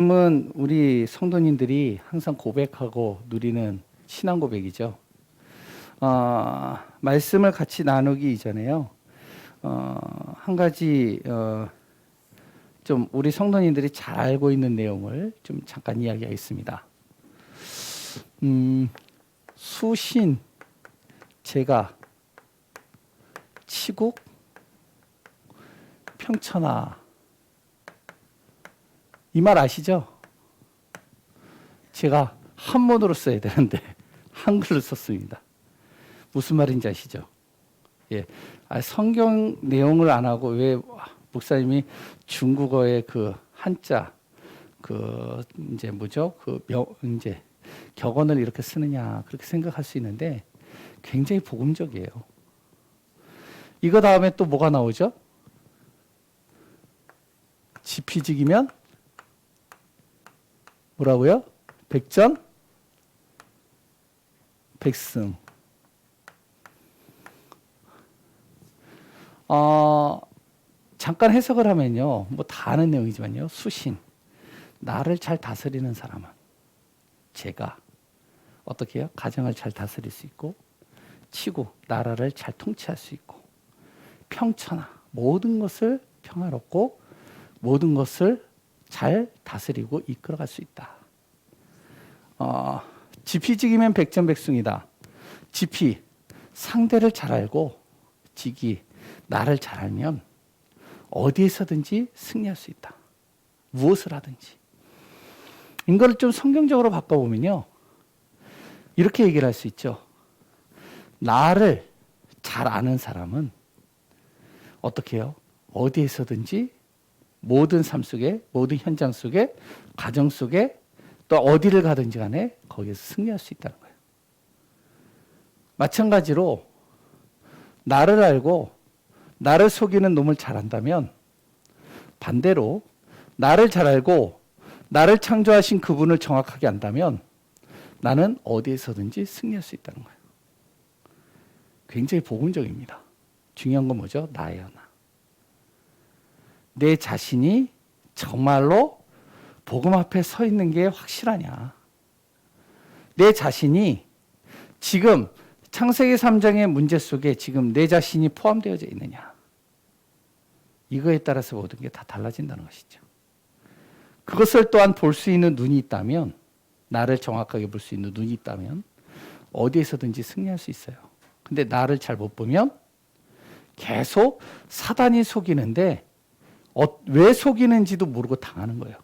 은 우리 성도님들이 항상 고백하고 누리는 신앙 고백이죠. 말씀을 같이 나누기 이전에요. 한 가지 좀 우리 성도님들이 잘 알고 있는 내용을 좀 잠깐 이야기하겠습니다. 수신, 제가, 치국, 평천하 이 말 아시죠? 제가 한문으로 써야 되는데 한글로 썼습니다. 무슨 말인지 아시죠? 예. 성경 내용을 안 하고 왜 목사님이 중국어의 그 한자 이제 뭐죠? 이제 격언을 이렇게 쓰느냐 그렇게 생각할 수 있는데 굉장히 복음적이에요. 이거 다음에 또 뭐가 나오죠? 지피지기면 뭐라고요? 백전 백승. 잠깐 해석을 하면요, 뭐 다 아는 내용이지만요, 수신, 나를 잘 다스리는 사람은 제가 어떻게 해요? 가정을 잘 다스릴 수 있고, 치고 나라를 잘 통치할 수 있고, 평천하 모든 것을 평화롭고 모든 것을 잘 다스리고 이끌어갈 수 있다. 지피지기면 백전백승이다. 지피, 상대를 잘 알고, 지기, 나를 잘 알면 어디에서든지 승리할 수 있다. 무엇을 하든지. 이걸 좀 성경적으로 바꿔보면요, 이렇게 얘기를 할 수 있죠. 나를 잘 아는 사람은 어떻게 해요? 어디에서든지 모든 삶 속에, 모든 현장 속에, 가정 속에, 또 어디를 가든지 간에 거기에서 승리할 수 있다는 거예요. 마찬가지로 나를 알고 나를 속이는 놈을 잘 안다면, 반대로 나를 잘 알고 나를 창조하신 그분을 정확하게 안다면 나는 어디에서든지 승리할 수 있다는 거예요. 굉장히 복음적입니다. 중요한 건 뭐죠? 나예요, 나. 내 자신이 정말로 복음 앞에 서 있는 게 확실하냐? 내 자신이 지금 창세기 3장의 문제 속에 지금 내 자신이 포함되어져 있느냐? 이거에 따라서 모든 게 다 달라진다는 것이죠. 그것을 또한 볼 수 있는 눈이 있다면, 나를 정확하게 볼 수 있는 눈이 있다면 어디에서든지 승리할 수 있어요. 근데 나를 잘 못 보면 계속 사단이 속이는데 왜 속이는지도 모르고 당하는 거예요.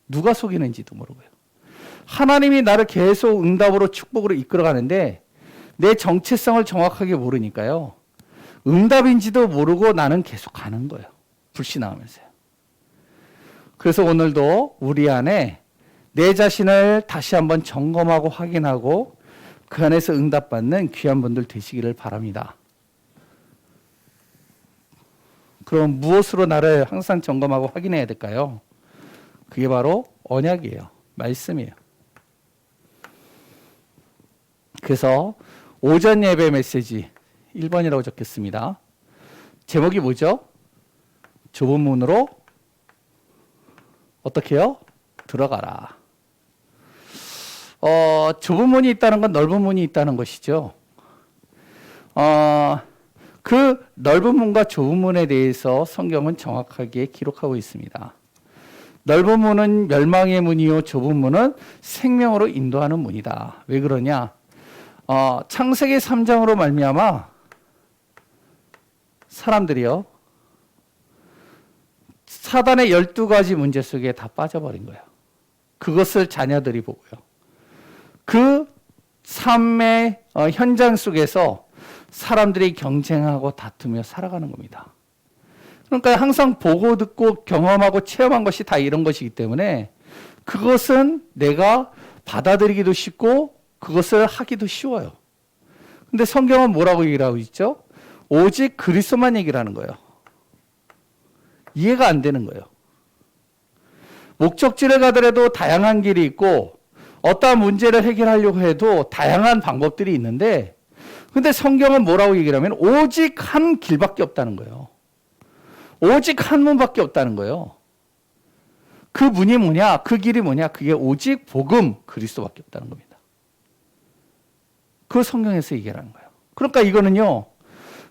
누가 속이는지도 모르고요. 하나님이 나를 계속 응답으로 축복으로 이끌어가는데 내 정체성을 정확하게 모르니까요, 응답인지도 모르고 나는 계속 가는 거예요. 불신앙하면서요. 그래서 오늘도 우리 안에 내 자신을 다시 한번 점검하고 확인하고 그 안에서 응답받는 귀한 분들 되시기를 바랍니다. 그럼 무엇으로 나를 항상 점검하고 확인해야 될까요? 그게 바로 언약이에요. 말씀이에요. 그래서 오전 예배 메시지 1번이라고 적혔습니다. 제목이 뭐죠? 좁은 문으로 어떻게 해요? 들어가라. 좁은 문이 있다는 건 넓은 문이 있다는 것이죠. 그 넓은 문과 좁은 문에 대해서 성경은 정확하게 기록하고 있습니다. 넓은 문은 멸망의 문이요, 좁은 문은 생명으로 인도하는 문이다. 왜 그러냐? 창세기 3장으로 말미암아 사람들이요, 사단의 12가지 문제 속에 다 빠져버린 거예요. 그것을 자녀들이 보고요. 그 삶의 현장 속에서 사람들이 경쟁하고 다투며 살아가는 겁니다. 그러니까 항상 보고 듣고 경험하고 체험한 것이 다 이런 것이기 때문에 그것은 내가 받아들이기도 쉽고 그것을 하기도 쉬워요. 근데 성경은 뭐라고 얘기를 하고 있죠? 오직 그리스도만 얘기를 하는 거예요. 이해가 안 되는 거예요. 목적지를 가더라도 다양한 길이 있고 어떠한 문제를 해결하려고 해도 다양한 방법들이 있는데, 근데 성경은 뭐라고 얘기를 하면 오직 한 길밖에 없다는 거예요. 오직 한 문밖에 없다는 거예요. 그 문이 뭐냐? 그 길이 뭐냐? 그게 오직 복음 그리스도밖에 없다는 겁니다. 그걸 성경에서 얘기하는 거예요. 그러니까 이거는요.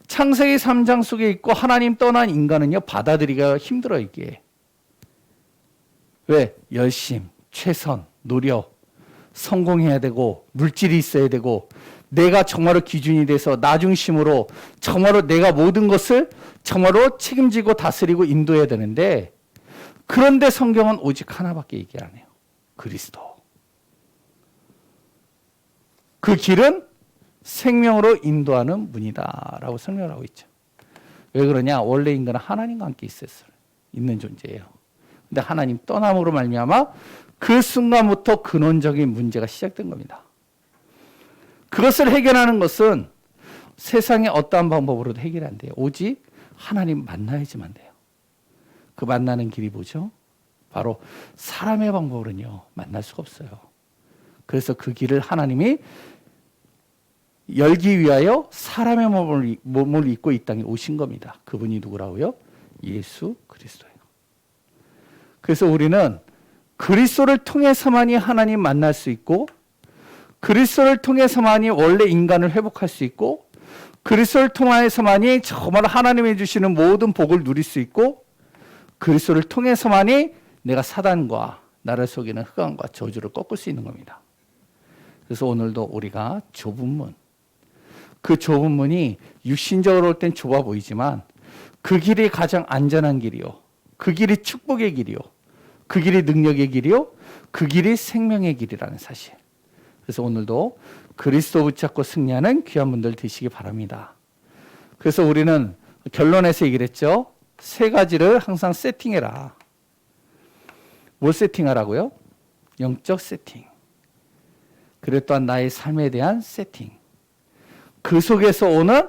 창세기 3장 속에 있고 하나님 떠난 인간은요. 받아들이기가 힘들어요. 이게. 왜? 열심, 최선, 노력, 성공해야 되고 물질이 있어야 되고 내가 정말로 기준이 돼서 나 중심으로 정말로 내가 모든 것을 정말로 책임지고 다스리고 인도해야 되는데 그런데 성경은 오직 하나밖에 얘기 안 해요. 그리스도. 그 길은 생명으로 인도하는 문이다라고 설명하고 있죠. 왜 그러냐? 원래 인간은 하나님과 함께 있는 존재예요. 근데 하나님 떠남으로 말미암아 그 순간부터 근원적인 문제가 시작된 겁니다. 그것을 해결하는 것은 세상의 어떠한 방법으로도 해결이 안 돼요. 오직 하나님 만나야지만 돼요. 그 만나는 길이 뭐죠? 바로 사람의 방법으로는요. 만날 수가 없어요. 그래서 그 길을 하나님이 열기 위하여 사람의 몸을 입고 이 땅에 오신 겁니다. 그분이 누구라고요? 예수 그리스도예요. 그래서 우리는 그리스도를 통해서만이 하나님 만날 수 있고 그리스도를 통해서만이 원래 인간을 회복할 수 있고 그리스도를 통해서만이 정말 하나님이 주시는 모든 복을 누릴 수 있고 그리스도를 통해서만이 내가 사단과 나를 속이는 흑암과 저주를 꺾을 수 있는 겁니다. 그래서 오늘도 우리가 좁은 문, 그 좁은 문이 육신적으로 올 땐 좁아 보이지만 그 길이 가장 안전한 길이요. 그 길이 축복의 길이요. 그 길이 능력의 길이요. 그 길이 생명의 길이라는 사실. 그래서 오늘도 그리스도 붙잡고 승리하는 귀한 분들 되시기 바랍니다. 그래서 우리는 결론에서 얘기를 했죠. 세 가지를 항상 세팅해라. 뭘 세팅하라고요? 영적 세팅. 그리고 또한 나의 삶에 대한 세팅. 그 속에서 오는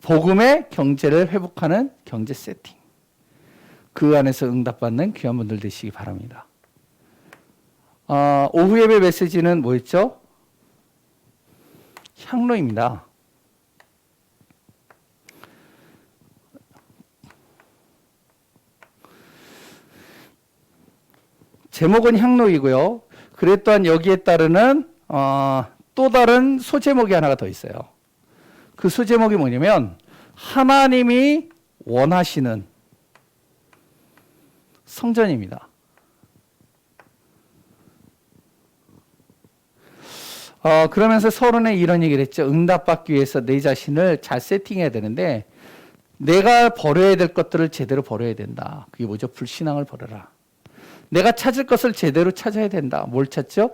복음의 경제를 회복하는 경제 세팅. 그 안에서 응답받는 귀한 분들 되시기 바랍니다. 오후 예배 메시지는 뭐였죠? 향로입니다. 제목은 향로이고요. 그래 또한 여기에 따르는 또 다른 소제목이 하나가 더 있어요. 그 소제목이 뭐냐면 하나님이 원하시는 성전입니다. 그러면서 서론에 이런 얘기를 했죠. 응답받기 위해서 내 자신을 잘 세팅해야 되는데 내가 버려야 될 것들을 제대로 버려야 된다. 그게 뭐죠? 불신앙을 버려라. 내가 찾을 것을 제대로 찾아야 된다. 뭘 찾죠?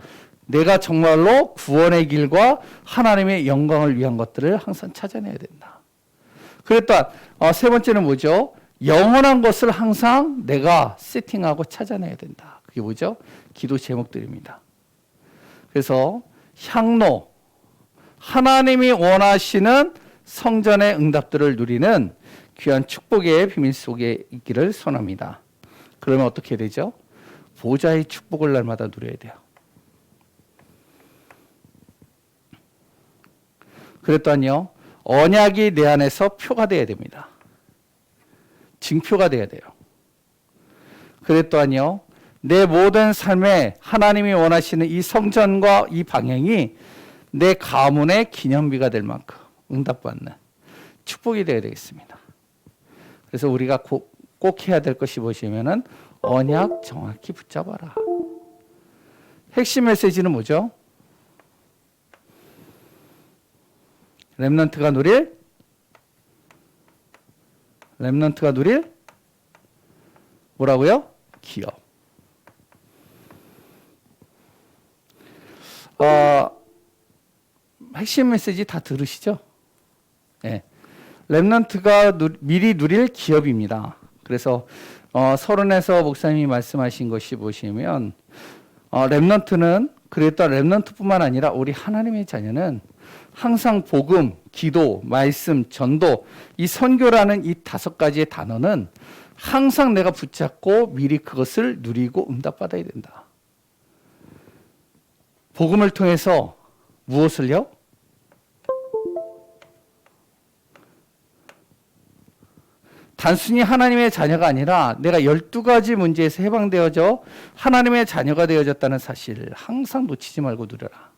내가 정말로 구원의 길과 하나님의 영광을 위한 것들을 항상 찾아내야 된다. 그랬다. 세 번째는 뭐죠? 영원한 것을 항상 내가 세팅하고 찾아내야 된다. 그게 뭐죠? 기도 제목들입니다. 그래서 향로, 하나님이 원하시는 성전의 응답들을 누리는 귀한 축복의 비밀 속에 있기를 소원합니다. 그러면 어떻게 되죠? 보좌의 축복을 날마다 누려야 돼요. 그랬더니요, 언약이 내 안에서 표가 돼야 됩니다. 증표가 돼야 돼요. 그랬더니요, 내 모든 삶에 하나님이 원하시는 이 성전과 이 방향이 내 가문의 기념비가 될 만큼 응답받는 축복이 되어야 되겠습니다. 그래서 우리가 꼭 해야 될 것이 무엇이냐면은 언약 정확히 붙잡아라. 핵심 메시지는 뭐죠? 렘넌트가 누릴 뭐라고요? 기업. 핵심 메시지 다 들으시죠? 네. 렘넌트가 미리 누릴 기업입니다. 그래서 서론에서 목사님이 말씀하신 것이 무엇이냐면 렘넌트는 그랬다 렘넌트뿐만 아니라 우리 하나님의 자녀는 항상 복음, 기도, 말씀, 전도, 이 선교라는 이 5가지의 단어는 항상 내가 붙잡고 미리 그것을 누리고 응답받아야 된다. 복음을 통해서 무엇을요? 단순히 하나님의 자녀가 아니라 내가 12가지 문제에서 해방되어져 하나님의 자녀가 되어졌다는 사실을 항상 놓치지 말고 누려라.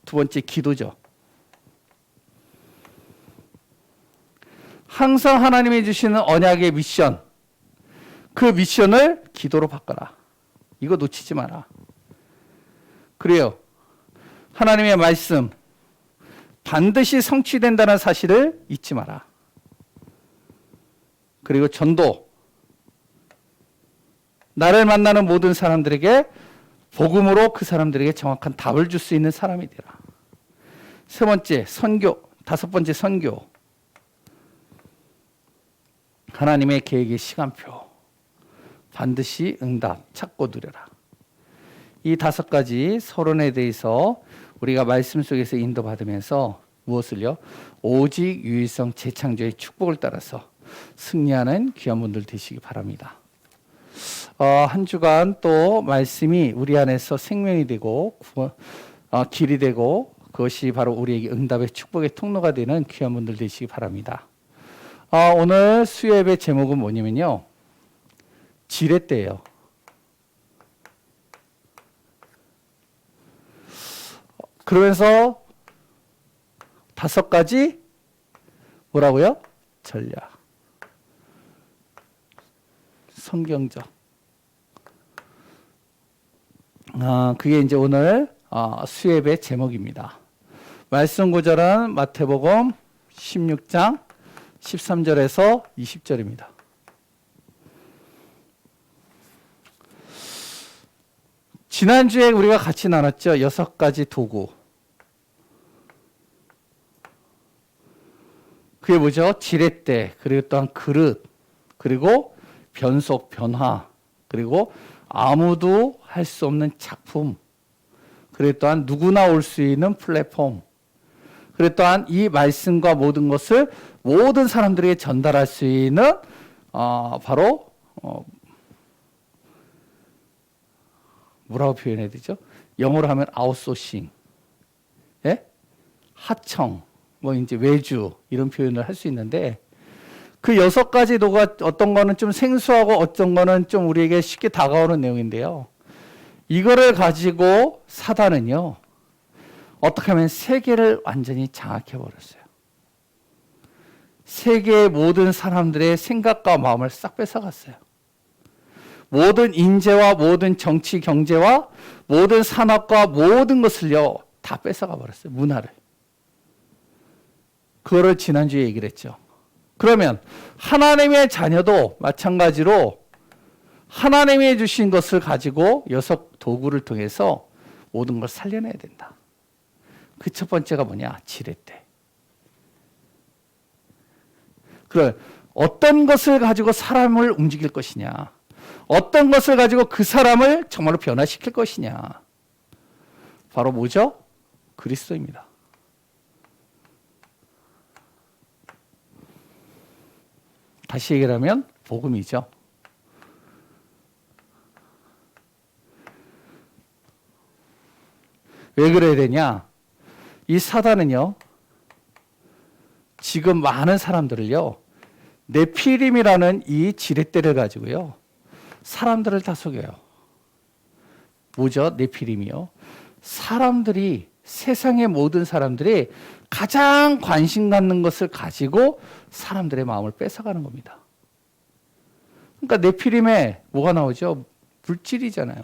두 번째, 기도죠. 항상 하나님이 주시는 언약의 미션, 그 미션을 기도로 바꿔라. 이거 놓치지 마라. 그래요. 하나님의 말씀 반드시 성취된다는 사실을 잊지 마라. 그리고 전도. 나를 만나는 모든 사람들에게 복음으로 그 사람들에게 정확한 답을 줄 수 있는 사람이 되라. 세 번째, 선교. 다섯 번째, 선교. 하나님의 계획의 시간표. 반드시 응답 찾고 누려라. 이 다섯 가지 서론에 대해서 우리가 말씀 속에서 인도받으면서 무엇을요? 오직 유일성 재창조의 축복을 따라서 승리하는 귀한 분들 되시기 바랍니다. 한 주간 또 말씀이 우리 안에서 생명이 되고 길이 되고 그것이 바로 우리에게 응답의 축복의 통로가 되는 귀한 분들 되시기 바랍니다. 오늘 수요예배 제목은 뭐냐면요. 지렛대예요. 그러면서 다섯 가지 뭐라고요? 전략. 성경적. 그게 이제 오늘 수예배 제목입니다. 말씀 구절은 마태복음 16장 13절에서 20절입니다. 지난주에 우리가 같이 나눴죠. 6가지 도구. 그게 뭐죠? 지렛대, 그리고 또한 그릇, 그리고 변속, 변화, 그리고 아무도 할 수 없는 작품, 그리고 또한 누구나 올 수 있는 플랫폼, 그리고 또한 이 말씀과 모든 것을 모든 사람들에게 전달할 수 있는 바로 뭐라고 표현해야 되죠? 영어로 하면 아웃소싱, 예? 하청, 뭐 이제 외주 이런 표현을 할 수 있는데 그 6가지 도가 어떤 거는 좀 생소하고 어떤 거는 좀 우리에게 쉽게 다가오는 내용인데요. 이거를 가지고 사단은요. 어떻게 하면 세계를 완전히 장악해 버렸어요. 세계의 모든 사람들의 생각과 마음을 싹 뺏어갔어요. 모든 인재와 모든 정치, 경제와 모든 산업과 모든 것을요. 다 뺏어가 버렸어요. 문화를. 그거를 지난주에 얘기를 했죠. 그러면 하나님의 자녀도 마찬가지로 하나님이 주신 것을 가지고 6 도구를 통해서 모든 걸 살려내야 된다. 그 첫 번째가 뭐냐? 지렛대. 그래, 어떤 것을 가지고 사람을 움직일 것이냐? 어떤 것을 가지고 그 사람을 정말로 변화시킬 것이냐? 바로 뭐죠? 그리스도입니다. 다시 얘기를 하면 복음이죠. 왜 그래야 되냐? 이 사단은요. 지금 많은 사람들을요. 네피림이라는 이 지렛대를 가지고요. 사람들을 다 속여요. 뭐죠? 네피림이요. 사람들이 세상의 모든 사람들이 가장 관심 갖는 것을 가지고 사람들의 마음을 뺏어가는 겁니다. 그러니까 네피림에 뭐가 나오죠? 물질이잖아요.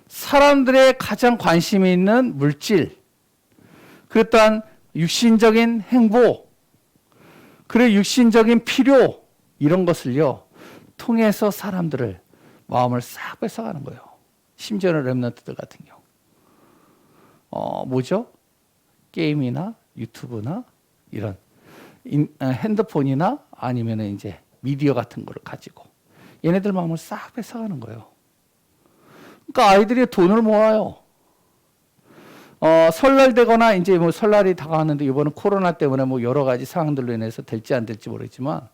사람들의 가장 관심이 있는 물질, 그리고 또한 육신적인 행복, 그리고 육신적인 필요 이런 것을요 통해서 사람들을 마음을 싹 뺏어가는 거예요. 심지어는 렘넌트들 같은 경우 뭐죠? 게임이나 유튜브나 이런 핸드폰이나 아니면 이제 미디어 같은 거를 가지고 얘네들 마음을 싹 뺏어가는 거예요. 그러니까 아이들이 돈을 모아요. 설날 되거나 이제 뭐 설날이 다가왔는데 이번은 코로나 때문에 뭐 여러 가지 상황들로 인해서 될지 안 될지 모르겠지만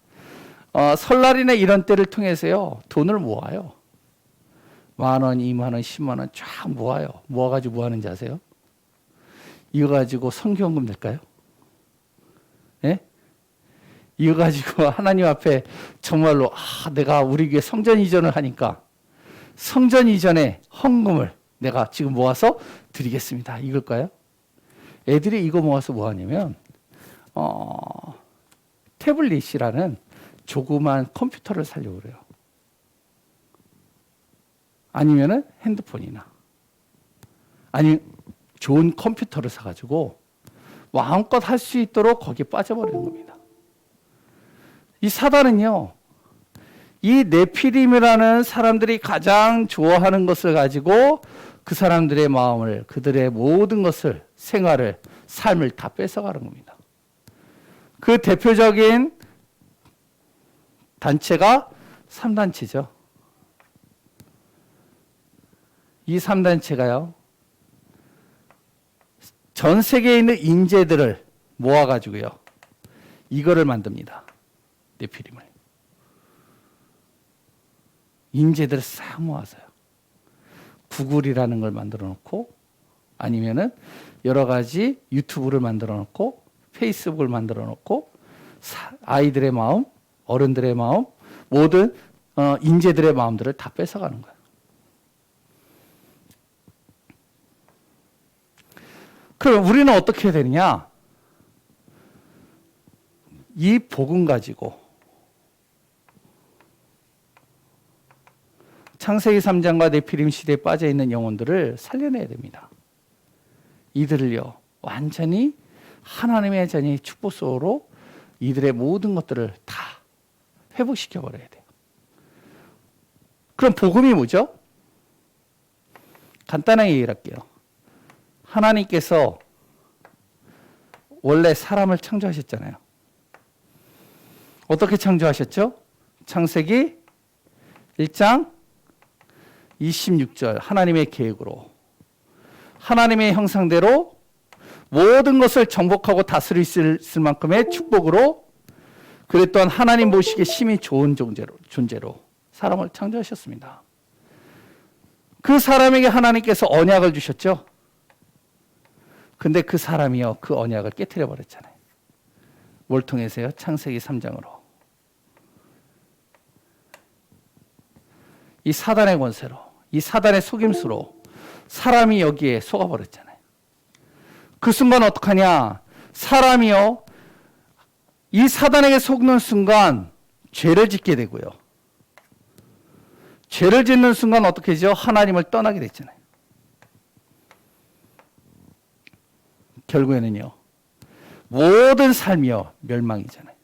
설날이나 이런 때를 통해서요 돈을 모아요. 10,000원, 20,000원, 100,000원 쫙 모아요. 모아가지고 뭐 하는지 아세요? 이거 가지고 선교헌금 낼까요? 예? 이거 가지고 하나님 앞에 정말로 내가 우리 교회 성전 이전을 하니까 성전 이전에 헌금을 내가 지금 모아서 드리겠습니다. 이걸까요? 애들이 이거 모아서 뭐 하냐면 태블릿이라는 조그만 컴퓨터를 사려고 그래요. 아니면은 핸드폰이나 아니 좋은 컴퓨터를 사가지고 마음껏 할 수 있도록 거기에 빠져버리는 겁니다. 이 사단은요, 이 네피림이라는 사람들이 가장 좋아하는 것을 가지고 그 사람들의 마음을, 그들의 모든 것을, 생활을, 삶을 다 뺏어가는 겁니다. 그 대표적인 단체가 3단체죠. 이 3단체가요, 전 세계에 있는 인재들을 모아가지고요, 이거를 만듭니다. 네피림을. 인재들을 싹 모아서요. 구글이라는 걸 만들어 놓고, 아니면은 여러 가지 유튜브를 만들어 놓고, 페이스북을 만들어 놓고, 아이들의 마음, 어른들의 마음, 모든 인재들의 마음들을 다 뺏어가는 거예요. 그럼 우리는 어떻게 해야 되느냐? 이 복음 가지고 창세기 3장과 네피림 시대에 빠져 있는 영혼들을 살려내야 됩니다. 이들을요, 완전히 하나님의 자녀의 축복 속으로 이들의 모든 것들을 다 회복시켜 버려야 돼요. 그럼 복음이 뭐죠? 간단하게 얘기를 할게요. 하나님께서 원래 사람을 창조하셨잖아요. 어떻게 창조하셨죠? 창세기 1장 26절 하나님의 계획으로 하나님의 형상대로 모든 것을 정복하고 다스릴 수 있을 만큼의 축복으로, 그리고 또한 하나님 보시기에 심히 좋은 존재로 사람을 창조하셨습니다. 그 사람에게 하나님께서 언약을 주셨죠. 근데 그 사람이요, 그 언약을 깨트려 버렸잖아요. 뭘 통해서요? 창세기 3장으로. 이 사단의 권세로, 이 사단의 속임수로 사람이 여기에 속아버렸잖아요. 그 순간 어떡하냐? 사람이요, 이 사단에게 속는 순간 죄를 짓게 되고요. 죄를 짓는 순간 어떻게 되죠? 하나님을 떠나게 됐잖아요. 결국에는요, 모든 삶이요, 멸망이잖아요.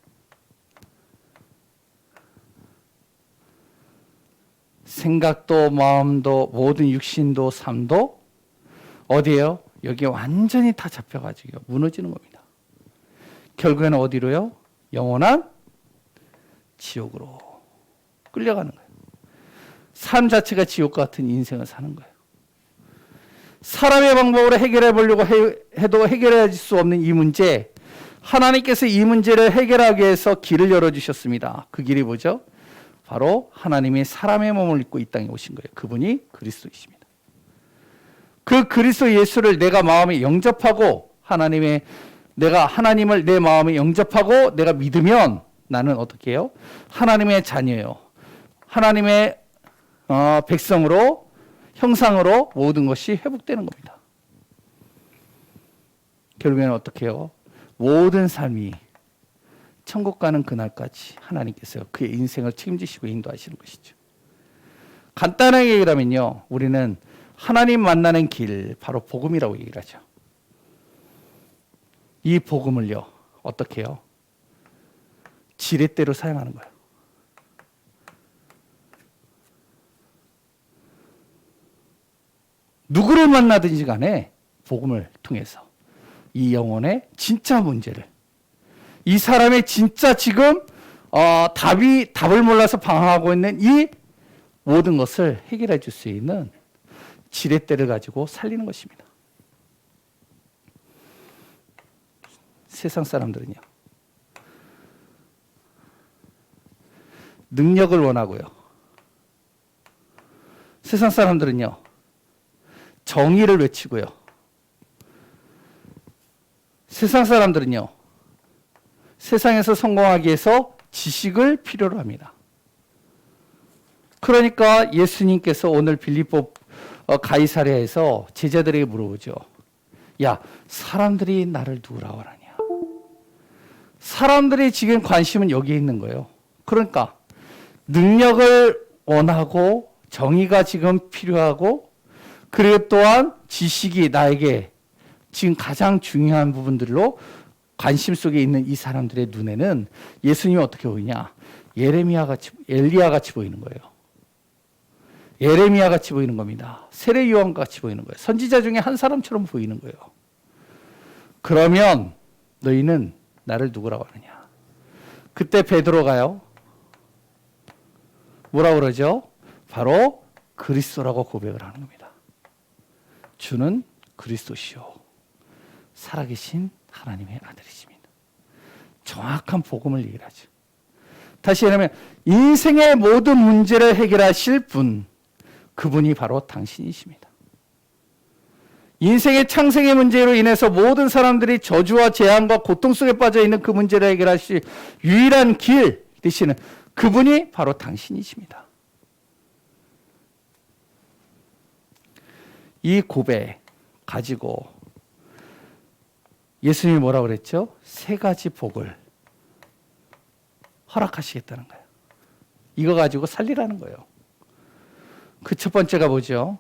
생각도 마음도 모든 육신도 삶도 어디에요? 여기에 완전히 다 잡혀가지고 무너지는 겁니다. 결국에는 어디로요? 영원한 지옥으로 끌려가는 거예요. 삶 자체가 지옥 같은 인생을 사는 거예요. 사람의 방법으로 해결해 보려고 해도 해결할 수 없는 이 문제, 하나님께서 이 문제를 해결하기 위해서 길을 열어주셨습니다. 그 길이 뭐죠? 바로 하나님이 사람의 몸을 입고 이 땅에 오신 거예요. 그분이 그리스도이십니다. 그 그리스도 예수를 내가 마음에 영접하고 내가 하나님을 내 마음에 영접하고 내가 믿으면 나는 어떻게 해요? 하나님의 자녀예요. 하나님의 백성으로, 형상으로 모든 것이 회복되는 겁니다. 결국에는 어떻게 해요? 모든 삶이 천국 가는 그날까지 하나님께서 그의 인생을 책임지시고 인도하시는 것이죠. 간단하게 얘기를 하면요, 우리는 하나님 만나는 길, 바로 복음이라고 얘기를 하죠. 이 복음을요, 어떻게 해요? 지렛대로 사용하는 거예요. 누구를 만나든지 간에 복음을 통해서 이 영혼의 진짜 문제를, 이 사람의 진짜 지금 답을 몰라서 방황하고 있는 이 모든 것을 해결해 줄 수 있는 지렛대를 가지고 살리는 것입니다. 세상 사람들은요, 능력을 원하고요. 세상 사람들은요, 정의를 외치고요. 세상 사람들은요, 세상에서 성공하기 위해서 지식을 필요로 합니다. 그러니까 예수님께서 오늘 빌립보 가이사랴에서 제자들에게 물어보죠. 야, 사람들이 나를 누구라고 하느냐? 사람들이 지금 관심은 여기에 있는 거예요. 그러니까 능력을 원하고 정의가 지금 필요하고 그리고 또한 지식이 나에게 지금 가장 중요한 부분들로 관심 속에 있는 이 사람들의 눈에는 예수님이 어떻게 보이냐? 엘리야 같이 보이는 거예요. 예레미야 같이 보이는 겁니다. 세례 요한 같이 보이는 거예요. 선지자 중에 한 사람처럼 보이는 거예요. 그러면 너희는 나를 누구라고 하느냐? 그때 베드로가요. 뭐라고 그러죠? 바로 그리스도라고 고백을 하는 겁니다. 주는 그리스도시요 살아계신 하나님의 아들이십니다. 정확한 복음을 얘기하죠. 다시 말하면 인생의 모든 문제를 해결하실 분, 그분이 바로 당신이십니다. 인생의 창생의 문제로 인해서 모든 사람들이 저주와 재앙과 고통 속에 빠져 있는 그 문제를 해결하실 유일한 길 되시는 그분이 바로 당신이십니다. 이 고백 가지고 예수님이 뭐라고 그랬죠? 세 가지 복을 허락하시겠다는 거예요. 이거 가지고 살리라는 거예요. 그 첫 번째가 뭐죠?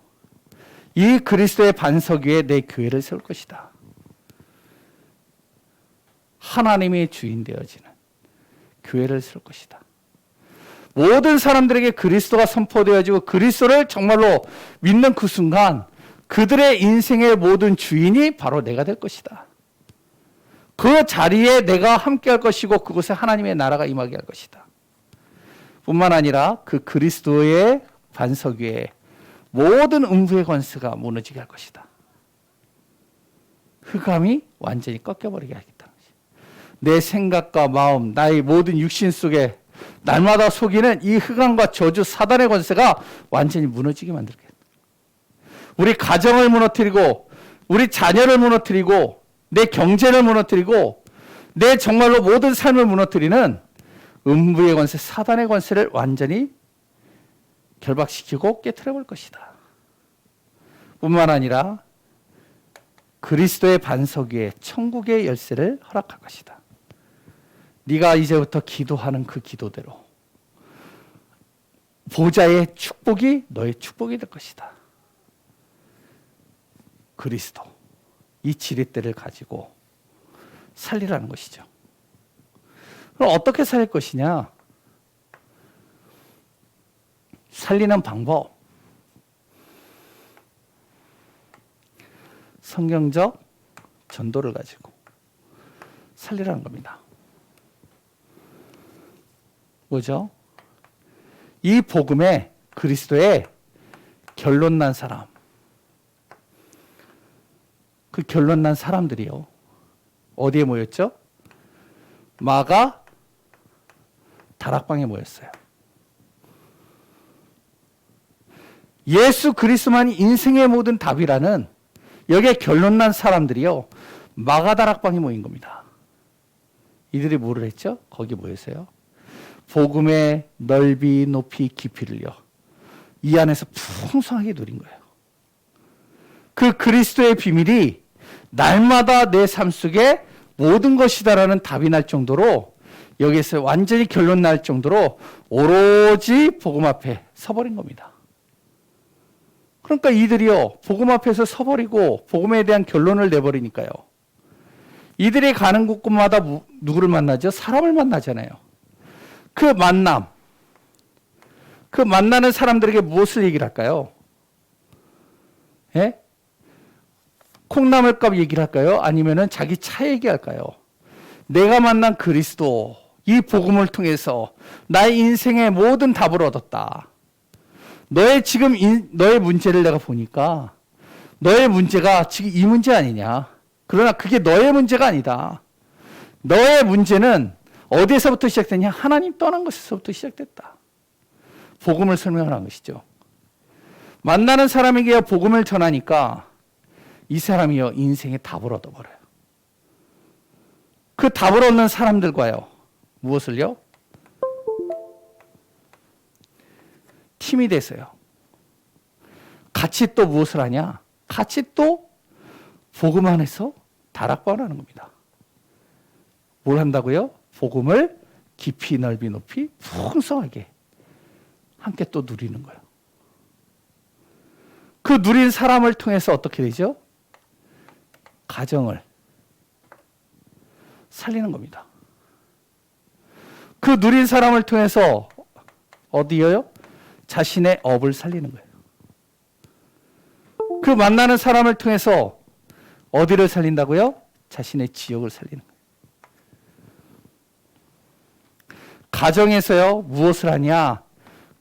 이 그리스도의 반석 위에 내 교회를 세울 것이다. 하나님의 주인 되어지는 교회를 세울 것이다. 모든 사람들에게 그리스도가 선포되어지고 그리스도를 정말로 믿는 그 순간 그들의 인생의 모든 주인이 바로 내가 될 것이다. 그 자리에 내가 함께 할 것이고 그곳에 하나님의 나라가 임하게 할 것이다. 뿐만 아니라 그 그리스도의 반석 위에 모든 음부의 권세가 무너지게 할 것이다. 흑암이 완전히 꺾여버리게 하겠다. 내 생각과 마음, 나의 모든 육신 속에 날마다 속이는 이 흑암과 저주 사단의 권세가 완전히 무너지게 만들겠다. 우리 가정을 무너뜨리고 우리 자녀를 무너뜨리고 내 경제를 무너뜨리고 내 정말로 모든 삶을 무너뜨리는 음부의 권세, 사단의 권세를 완전히 결박시키고 깨트려 볼 것이다. 뿐만 아니라 그리스도의 반석 위에 천국의 열쇠를 허락할 것이다. 네가 이제부터 기도하는 그 기도대로 보좌의 축복이 너의 축복이 될 것이다. 그리스도, 이 지렛대를 가지고 살리라는 것이죠. 그럼 어떻게 살릴 것이냐? 살리는 방법, 성경적 전도를 가지고 살리라는 겁니다. 뭐죠? 이 복음에 그리스도의 결론 난 사람, 그 결론 난 사람들이요. 어디에 모였죠? 마가 다락방에 모였어요. 예수 그리스도만이 인생의 모든 답이라는 여기에 결론 난 사람들이요. 마가 다락방에 모인 겁니다. 이들이 뭐를 했죠? 거기 모였어요. 복음의 넓이, 높이, 깊이를요. 이 안에서 풍성하게 누린 거예요. 그 그리스도의 비밀이 날마다 내 삶 속에 모든 것이다라는 답이 날 정도로 여기에서 완전히 결론 날 정도로 오로지 복음 앞에 서버린 겁니다. 그러니까 이들이요, 복음 앞에서 서버리고 복음에 대한 결론을 내버리니까요. 이들이 가는 곳곳마다 누구를 만나죠? 사람을 만나잖아요. 그 만남, 그 만나는 사람들에게 무엇을 얘기를 할까요? 예? 콩나물값 얘기를 할까요? 아니면은 자기 차 얘기할까요? 내가 만난 그리스도, 이 복음을 통해서 나의 인생의 모든 답을 얻었다. 너의 지금 너의 문제를 내가 보니까 너의 문제가 지금 이 문제 아니냐. 그러나 그게 너의 문제가 아니다. 너의 문제는 어디에서부터 시작됐냐? 하나님 떠난 것에서부터 시작됐다. 복음을 설명을 한 것이죠. 만나는 사람에게 복음을 전하니까 이 사람이요 인생의 답을 얻어버려요. 그 답을 얻는 사람들과요. 무엇을요? 팀이 돼서요. 같이 또 무엇을 하냐? 같이 또 복음 안에서 다락방을 하는 겁니다. 뭘 한다고요? 복음을 깊이 넓이 높이 풍성하게 함께 또 누리는 거예요. 그 누린 사람을 통해서 어떻게 되죠? 가정을 살리는 겁니다. 그 누린 사람을 통해서 어디요? 자신의 업을 살리는 거예요. 그 만나는 사람을 통해서 어디를 살린다고요? 자신의 지역을 살리는 거예요. 가정에서요, 무엇을 하냐?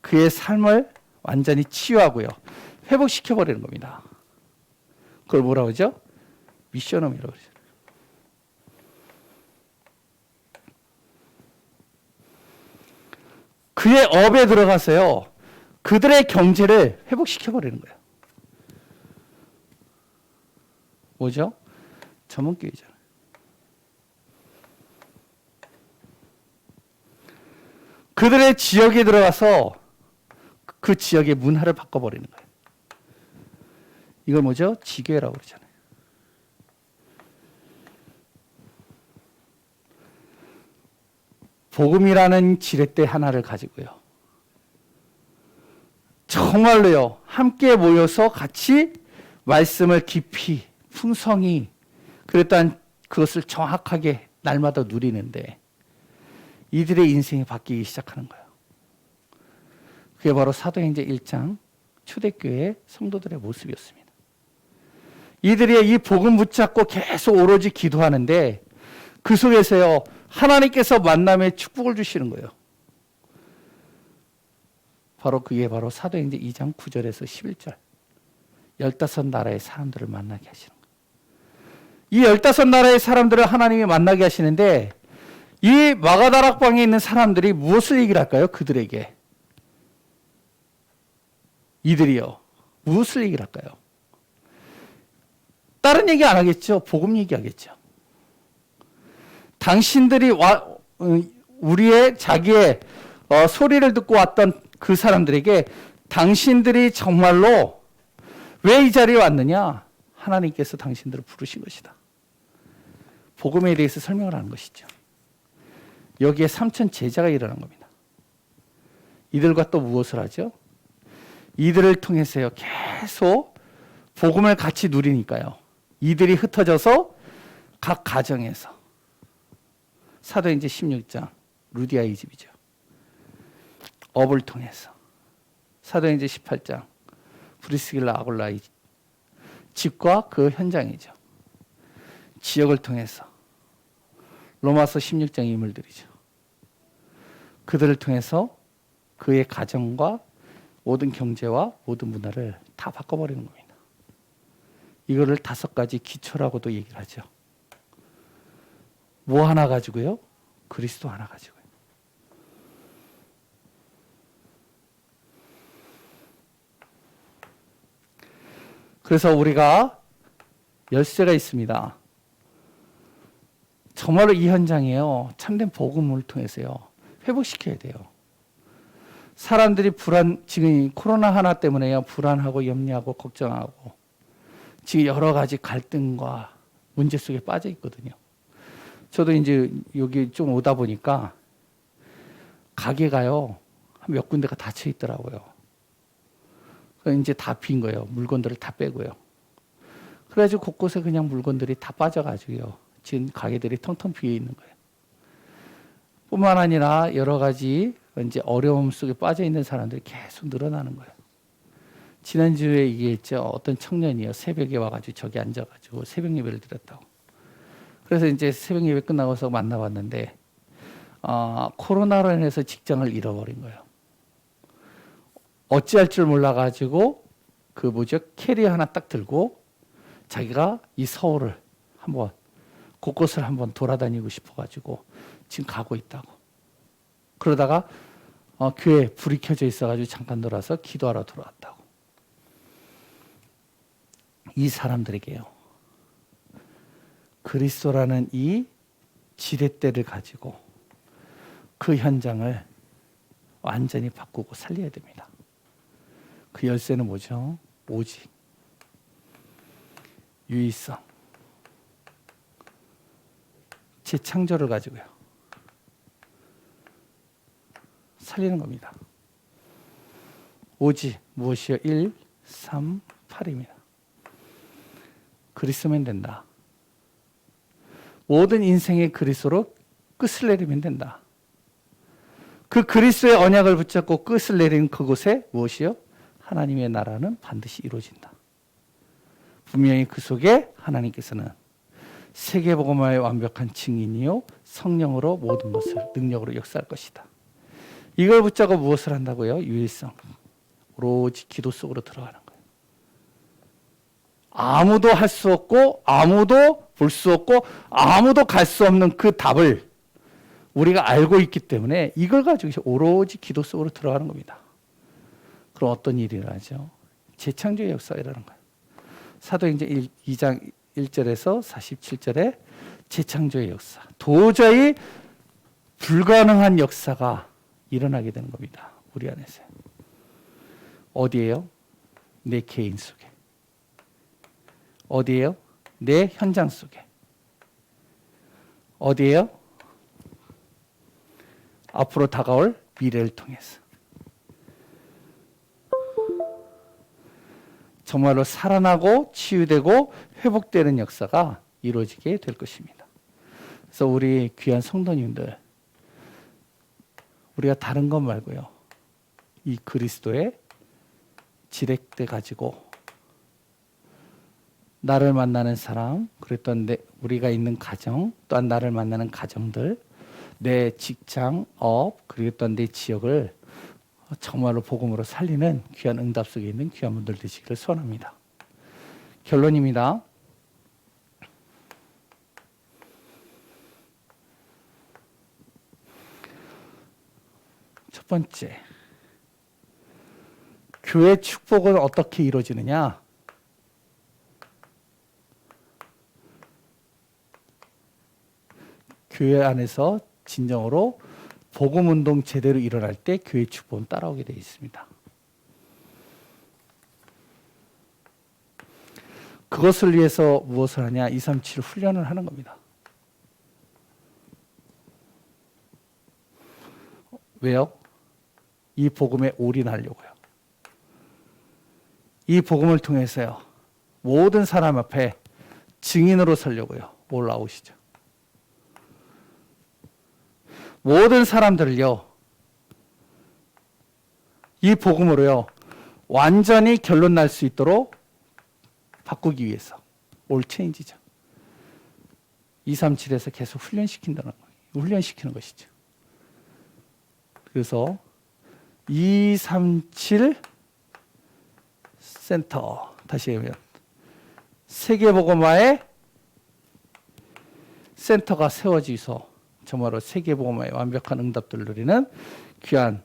그의 삶을 완전히 치유하고요, 회복시켜버리는 겁니다. 그걸 뭐라고 하죠? 미션홈이라고 그러죠. 그의 업에 들어가서요, 그들의 경제를 회복시켜버리는 거예요. 뭐죠? 전문교회잖아요. 그들의 지역에 들어가서 그 지역의 문화를 바꿔버리는 거예요. 이걸 뭐죠? 지교회라고 그러잖아요. 복음이라는 지렛대 하나를 가지고요, 정말로요, 함께 모여서 같이 말씀을 깊이 풍성히, 그랬던 그것을 정확하게 날마다 누리는데 이들의 인생이 바뀌기 시작하는 거예요. 그게 바로 사도행전 1장 초대교회 성도들의 모습이었습니다. 이들이 이 복음 붙잡고 계속 오로지 기도하는데 그 속에서요, 하나님께서 만남의 축복을 주시는 거예요. 바로 그게 바로 사도행전 2장 9절에서 11절 15나라의 사람들을 만나게 하시는 거예요. 이 15나라의 사람들을 하나님이 만나게 하시는데 이 마가다락방에 있는 사람들이 무엇을 얘기를 할까요? 그들에게. 이들이요, 무엇을 얘기를 할까요? 다른 얘기 안 하겠죠. 복음 얘기하겠죠. 당신들이 우리의 자기의 소리를 듣고 왔던 그 사람들에게 당신들이 정말로 왜 이 자리에 왔느냐? 하나님께서 당신들을 부르신 것이다. 복음에 대해서 설명을 하는 것이죠. 여기에 3천 제자가 일어난 겁니다. 이들과 또 무엇을 하죠? 이들을 통해서요, 계속 복음을 같이 누리니까요, 이들이 흩어져서 각 가정에서 사도행전 16장 루디아의 집이죠. 업을 통해서 사도행전 18장 브리스길라 아굴라의 집과 그 현장이죠. 지역을 통해서 로마서 16장 인물들이죠. 그들을 통해서 그의 가정과 모든 경제와 모든 문화를 다 바꿔버리는 겁니다. 이거를 5가지 기초라고도 얘기를 하죠. 뭐 하나 가지고요? 그리스도 하나 가지고요. 그래서 우리가 열쇠가 있습니다. 정말로 이 현장이에요, 참된 복음을 통해서요, 회복시켜야 돼요. 사람들이 지금 코로나 하나 때문에요, 불안하고 염려하고 걱정하고 지금 여러 가지 갈등과 문제 속에 빠져 있거든요. 저도 이제 여기 좀 오다 보니까 가게가요, 한 몇 군데가 닫혀 있더라고요. 이제 다 빈 거예요. 물건들을 다 빼고요. 그래가지고 곳곳에 그냥 물건들이 다 빠져가지고요, 지금 가게들이 텅텅 비어 있는 거예요. 뿐만 아니라 여러 가지 이제 어려움 속에 빠져 있는 사람들이 계속 늘어나는 거예요. 지난주에 얘기했죠. 어떤 청년이요, 새벽에 와가지고 저기 앉아가지고 새벽 예배를 드렸다고. 그래서 이제 새벽 예배 끝나고서 만나봤는데 코로나로 인해서 직장을 잃어버린 거예요. 어찌할 줄 몰라가지고 캐리어 하나 딱 들고 자기가 이 서울을 한번 곳곳을 한번 돌아다니고 싶어가지고 지금 가고 있다고. 그러다가 교회 불이 켜져 있어가지고 잠깐 돌아서 기도하러 들어왔다고. 이 사람들에게요, 그리스도라는 이 지렛대를 가지고 그 현장을 완전히 바꾸고 살려야 됩니다. 그 열쇠는 뭐죠? 오직 유의성, 재창조를 가지고요. 살리는 겁니다. 오직 무엇이요? 1, 3, 8입니다. 그리스도면 된다. 모든 인생의 그리스도로 끝을 내리면 된다. 그 그리스도의 언약을 붙잡고 끝을 내리는 그곳에 무엇이요? 하나님의 나라는 반드시 이루어진다. 분명히 그 속에 하나님께서는 세계복음화의 완벽한 증인이요 성령으로 모든 것을 능력으로 역사할 것이다. 이걸 붙잡고 무엇을 한다고요? 유일성. 오로지 기도 속으로 들어가는 거예요. 아무도 할 수 없고 아무도 볼 수 없고 아무도 갈 수 없는 그 답을 우리가 알고 있기 때문에 이걸 가지고 오로지 기도 속으로 들어가는 겁니다. 그럼 어떤 일이 일어나죠? 재창조의 역사가 일어나는 거예요. 사도행전 2장 1절에서 47절에 재창조의 역사. 도저히 불가능한 역사가 일어나게 되는 겁니다. 우리 안에서. 어디에요? 내 개인 속에. 어디에요? 내 현장 속에. 어디에요? 앞으로 다가올 미래를 통해서. 정말로 살아나고 치유되고 회복되는 역사가 이루어지게 될 것입니다. 그래서 우리 귀한 성도님들, 우리가 다른 것 말고요. 이 그리스도의 지렛대 가지고 나를 만나는 사람, 그랬던 우리가 있는 가정, 또한 나를 만나는 가정들, 내 직장, 업, 그랬던 내 지역을 정말로 복음으로 살리는 귀한 응답 속에 있는 귀한 분들 되시기를 소원합니다. 결론입니다. 첫 번째, 교회 축복은 어떻게 이루어지느냐? 교회 안에서 진정으로 복음 운동 제대로 일어날 때 교회 축복은 따라오게 되어 있습니다. 그것을 위해서 무엇을 하냐? 237 훈련을 하는 겁니다. 왜요? 이 복음에 올인하려고요. 이 복음을 통해서요. 모든 사람 앞에 증인으로 서려고요. 올라오시죠. 모든 사람들을요. 이 복음으로요. 완전히 결론 날 수 있도록 바꾸기 위해서. 올 체인지죠. 237에서 계속 훈련시킨다는 거예요. 훈련시키는 것이죠. 그래서 237 센터, 다시 얘기하면 세계복음화의 센터가 세워지서 정말로 세계복음화의 완벽한 응답들을 누리는 귀한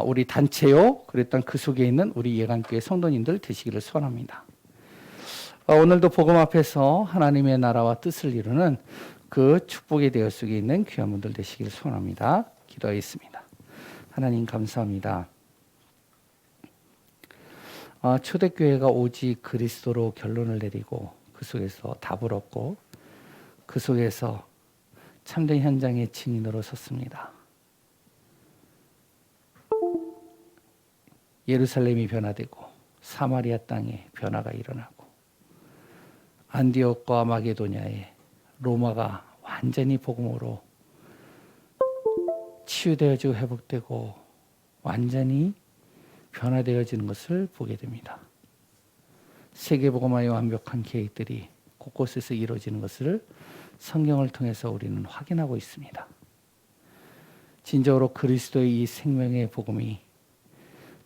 우리 단체요, 그랬던 그 속에 있는 우리 예강교회 성도님들 되시기를 소원합니다. 오늘도 복음 앞에서 하나님의 나라와 뜻을 이루는 그 축복의 대열 속에 있는 귀한 분들 되시기를 소원합니다. 기도하겠습니다. 하나님 감사합니다. 초대교회가 오직 그리스도로 결론을 내리고 그 속에서 답을 얻고 그 속에서 참된 현장의 증인으로 섰습니다. 예루살렘이 변화되고 사마리아 땅에 변화가 일어나고 안디옥과 마게도냐에 로마가 완전히 복음으로 치유되어지고 회복되고 완전히 변화되어지는 것을 보게 됩니다. 세계복음화의 완벽한 계획들이 곳곳에서 이루어지는 것을 성경을 통해서 우리는 확인하고 있습니다. 진정으로 그리스도의 이 생명의 복음이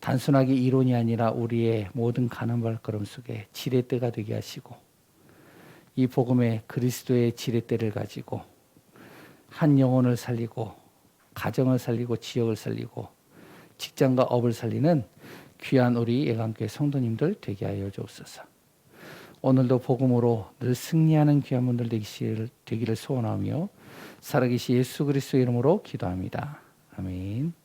단순하게 이론이 아니라 우리의 모든 가는 발걸음 속에 지렛대가 되게 하시고 이 복음의 그리스도의 지렛대를 가지고 한 영혼을 살리고 가정을 살리고 지역을 살리고 직장과 업을 살리는 귀한 우리 예강교회 성도님들 되게 하여 주옵소서. 오늘도 복음으로 늘 승리하는 귀한 분들 되기를 소원하며 살아계신 예수 그리스도의 이름으로 기도합니다. 아멘.